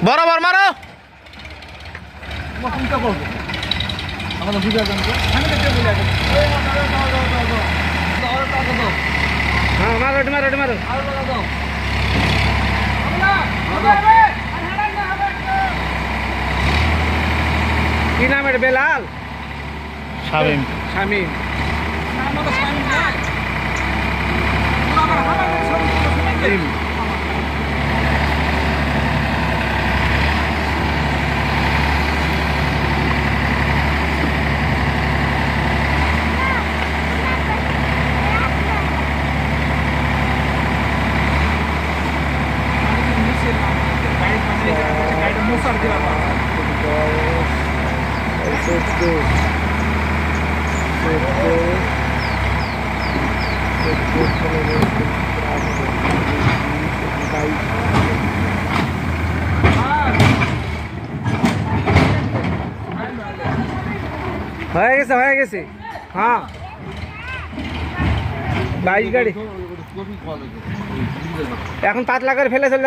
বরাবর মারো। হ্যাঁ মারো মারো মারো। কি নাম এটা? বেলাল? শামীম। শামীম। হয়ে গেছে। হ্যাঁ 22 গাড়ি এখন পাতলা করে ফেলে চলে